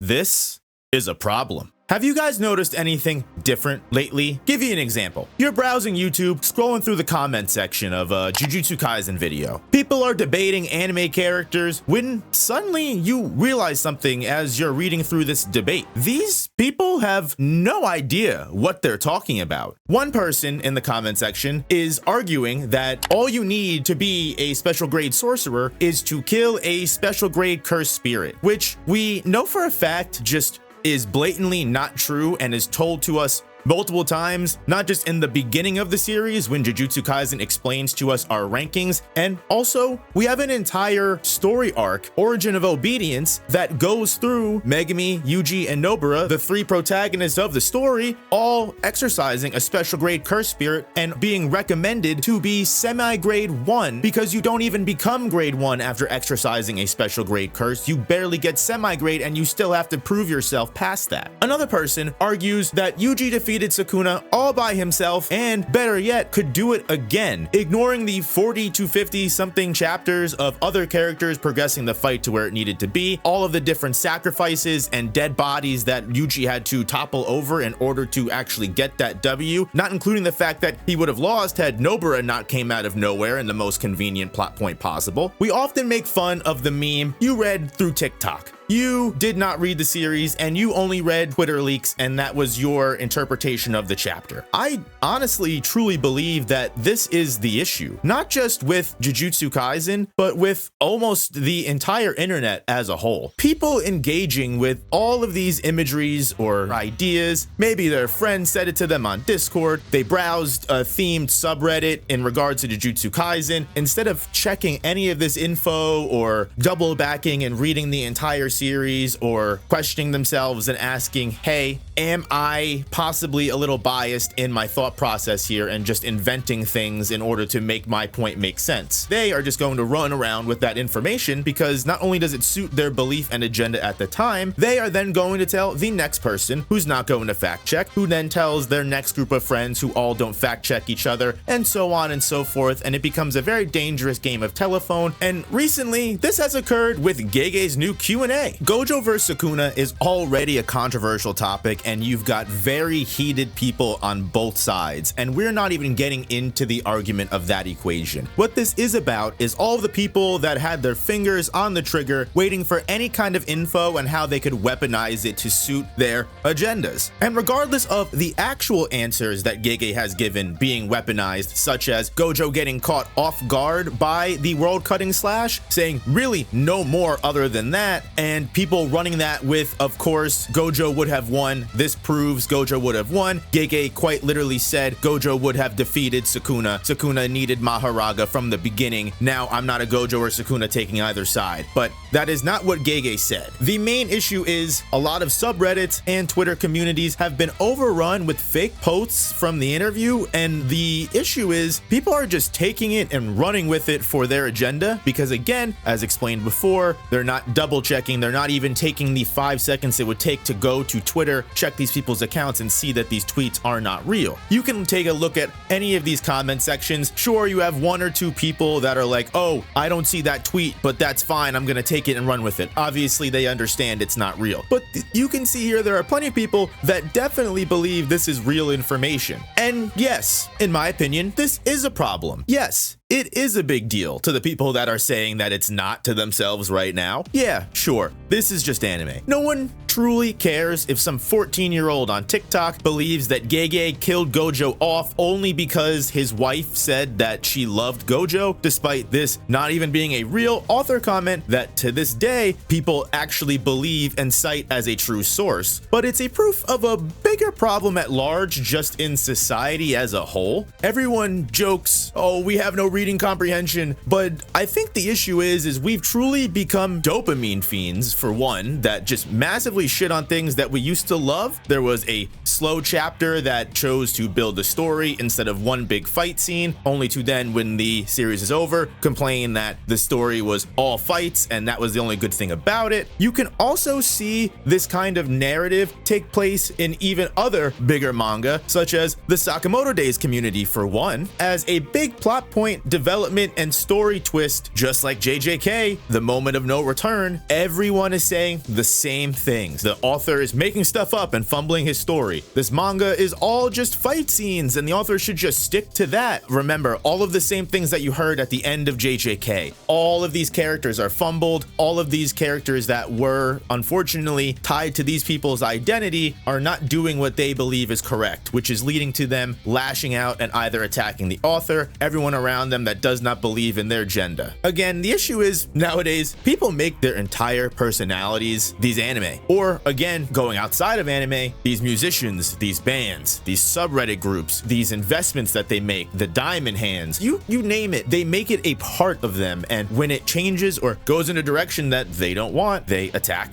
This is a problem. Have you guys noticed anything different lately? Give you an example. You're browsing YouTube, scrolling through the comment section of a Jujutsu Kaisen video. People are debating anime characters when suddenly you realize something as you're reading through this debate. These people have no idea what they're talking about. One person in the comment section is arguing that all you need to be a special grade sorcerer is to kill a special grade cursed spirit, which we know for a fact just is blatantly not true and is told to us multiple times, not just in the beginning of the series when Jujutsu Kaisen explains to us our rankings, and also we have an entire story arc, Origin of Obedience, that goes through Megumi, Yuji, and Nobara, the three protagonists of the story, all exercising a special grade curse spirit and being recommended to be semi-grade 1 because you don't even become grade 1 after exercising a special grade curse. You barely get semi-grade and you still have to prove yourself past that. Another person argues that Yuji defeated Sukuna all by himself and, better yet, could do it again, ignoring the 40 to 50 something chapters of other characters progressing the fight to where it needed to be, all of the different sacrifices and dead bodies that Yuji had to topple over in order to actually get that W, not including the fact that he would have lost had Nobara not came out of nowhere in the most convenient plot point possible. We often make fun of the meme you read through TikTok. You did not read the series and you only read Twitter leaks, and that was your interpretation of the chapter. I honestly truly believe that this is the issue, not just with Jujutsu Kaisen, but with almost the entire internet as a whole. People engaging with all of these imageries or ideas, maybe their friend said it to them on Discord, they browsed a themed subreddit in regards to Jujutsu Kaisen. Instead of checking any of this info or double backing and reading the entire series or questioning themselves and asking, hey, am I possibly a little biased in my thought process here and just inventing things in order to make my point make sense? They are just going to run around with that information because not only does it suit their belief and agenda at the time, they are then going to tell the next person who's not going to fact check, who then tells their next group of friends who all don't fact check each other, and so on and so forth, and it becomes a very dangerous game of telephone. And recently, this has occurred with Gege's new Q&A. Gojo vs Sukuna is already a controversial topic, and you've got very heated people on both sides, and we're not even getting into the argument of that equation. What this is about is all the people that had their fingers on the trigger waiting for any kind of info and how they could weaponize it to suit their agendas. And regardless of the actual answers that Gege has given being weaponized, such as Gojo getting caught off guard by the world cutting slash, saying really no more other than that, and people running that with, of course, Gojo would have won. This proves Gojo would have won. Gege quite literally said Gojo would have defeated Sukuna. Sukuna needed Maharaga from the beginning. Now I'm not a Gojo or Sukuna taking either side, but that is not what Gege said. The main issue is a lot of subreddits and Twitter communities have been overrun with fake posts from the interview, and the issue is people are just taking it and running with it for their agenda because, again, as explained before, they're not double checking, they're not even taking the 5 seconds it would take to go to Twitter, check these people's accounts and see that these tweets are not real. You can take a look at any of these comment sections. Sure, you have one or two people that are like, oh, I don't see that tweet, but that's fine, I'm gonna take it and run with it. Obviously, they understand it's not real. But you can see here there are plenty of people that definitely believe this is real information. And yes, in my opinion, this is a problem. Yes, it is a big deal to the people that are saying that it's not to themselves right now. Yeah, sure, this is just anime. No one truly cares if some 14-year-old on TikTok believes that Gege killed Gojo off only because his wife said that she loved Gojo, despite this not even being a real author comment that to this day people actually believe and cite as a true source. But it's a proof of a bigger problem at large just in society as a whole. Everyone jokes, oh, we have no reading comprehension, but I think the issue is we've truly become dopamine fiends, for one, that just massively shit on things that we used to love. There was a slow chapter that chose to build a story instead of one big fight scene, only to then, when the series is over, complain that the story was all fights and that was the only good thing about it. You can also see this kind of narrative take place in even other bigger manga, such as the Sakamoto Days community, for one, as a big plot point development and story twist, just like JJK, the moment of no return, everyone is saying the same things. The author is making stuff up and fumbling his story. This manga is all just fight scenes and the author should just stick to that. Remember, all of the same things that you heard at the end of JJK. All of these characters are fumbled. All of these characters that were unfortunately tied to these people's identity are not doing what they believe is correct, which is leading to them lashing out and either attacking the author, everyone around them that does not believe in their agenda. Again, the issue is nowadays people make their entire personalities these anime, or again, going outside of anime, these musicians, these bands, these subreddit groups, these investments that they make, the diamond hands, you name it, they make it a part of them. And when it changes or goes in a direction that they don't want, they attack.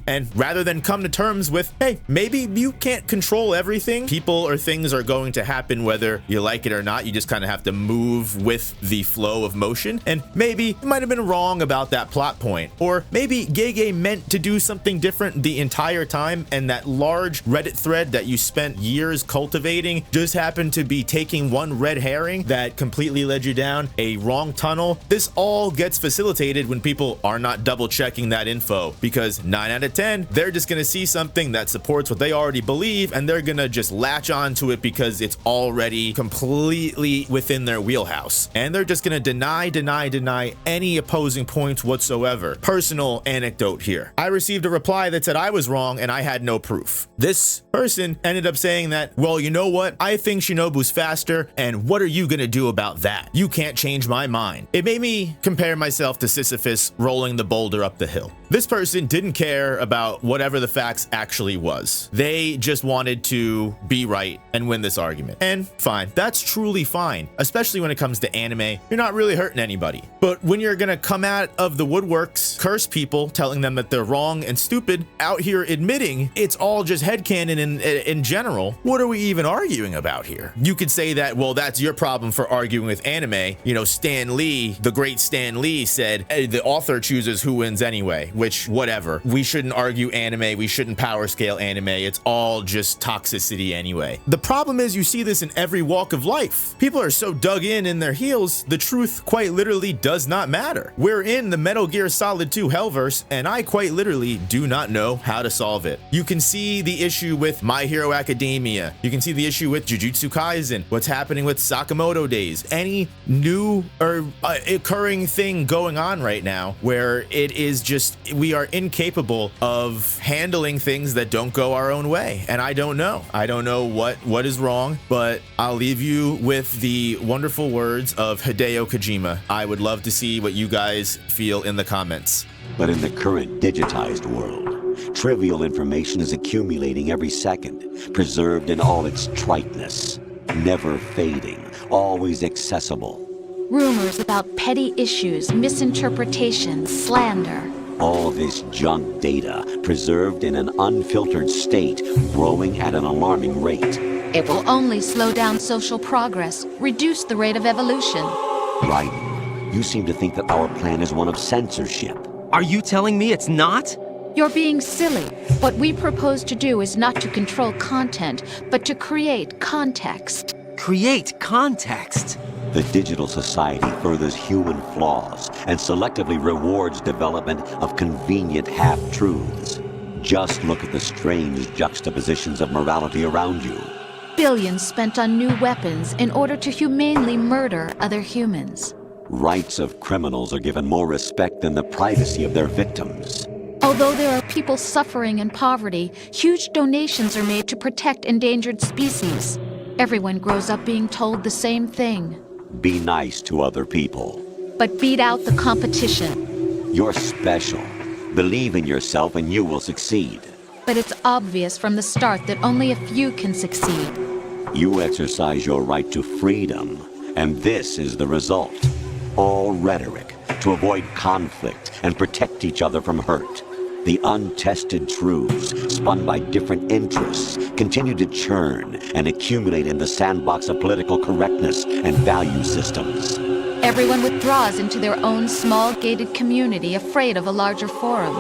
And rather than come to terms with, hey, maybe you can't control everything, people or things are going to happen whether you like it or not. You just kind of have to move with the flow of motion. And maybe you might have been wrong about that plot point, or maybe Gege meant to do something different the entire time, and that large Reddit thread that you spent years cultivating just happened to be taking one red herring that completely led you down a wrong tunnel. This all gets facilitated when people are not double checking that info, because 9 out of 10, they're just gonna see something that supports what they already believe and they're gonna just latch onto it because it's already completely within their wheelhouse. And they're just gonna deny any opposing points whatsoever. Personal anecdote here. I received a reply that said I was wrong and I had no proof. This person ended up saying that, well, you know what? I think Shinobu's faster, and what are you gonna do about that? You can't change my mind. It made me compare myself to Sisyphus rolling the boulder up the hill. This person didn't care about whatever the facts actually was. They just wanted to be right and win this argument. And fine, that's truly fine, especially when it comes to anime. You're not really hurting anybody. But when you're gonna come out of the woodworks, curse people, telling them that they're wrong and stupid, out here admitting it's all just headcanon in general, what are we even arguing about here? You could say that, well, that's your problem for arguing with anime. You know, Stan Lee, the great Stan Lee, said, hey, the author chooses who wins anyway, which, whatever. We shouldn't argue anime. We shouldn't power scale anime. It's all just toxicity anyway. The problem is you see this in every walk of life. People are so dug in their heels, the truth quite literally does not matter. We're in the Metal Gear Solid 2 hellverse, and I quite literally do not know how to solve it. You can see the issue with My Hero Academia. You can see the issue with Jujutsu Kaisen, what's happening with Sakamoto Days, any new or occurring thing going on right now where it is just, we are incapable of handling things that don't go our own way. And I don't know what is wrong, but I'll leave you with the wonderful words of Hideo Kojima. I would love to see what you guys feel in the comments. But in the current digitized world, trivial information is accumulating every second, preserved in all its triteness, never fading, always accessible. Rumors about petty issues, misinterpretations, slander. All this junk data, preserved in an unfiltered state, growing at an alarming rate. It will only slow down social progress, reduce the rate of evolution. Right. You seem to think that our plan is one of censorship. Are you telling me it's not? You're being silly. What we propose to do is not to control content, but to create context. Create context? The digital society furthers human flaws and selectively rewards development of convenient half-truths. Just look at the strange juxtapositions of morality around you. Billions spent on new weapons in order to humanely murder other humans. Rights of criminals are given more respect than the privacy of their victims. Although there are people suffering in poverty, huge donations are made to protect endangered species. Everyone grows up being told the same thing. Be nice to other people. But beat out the competition. You're special. Believe in yourself and you will succeed. But it's obvious from the start that only a few can succeed. You exercise your right to freedom, and this is the result. All rhetoric to avoid conflict and protect each other from hurt. The untested truths, spun by different interests, continue to churn and accumulate in the sandbox of political correctness and value systems. Everyone withdraws into their own small gated community, afraid of a larger forum.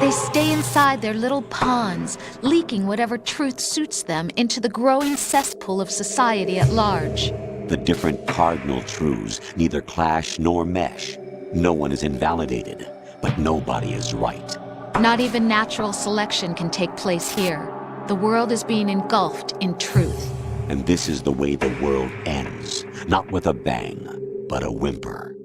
They stay inside their little ponds, leaking whatever truth suits them into the growing cesspool of society at large. The different cardinal truths neither clash nor mesh. No one is invalidated, but nobody is right. Not even natural selection can take place here. The world is being engulfed in truth. And this is the way the world ends, not with a bang, but a whimper.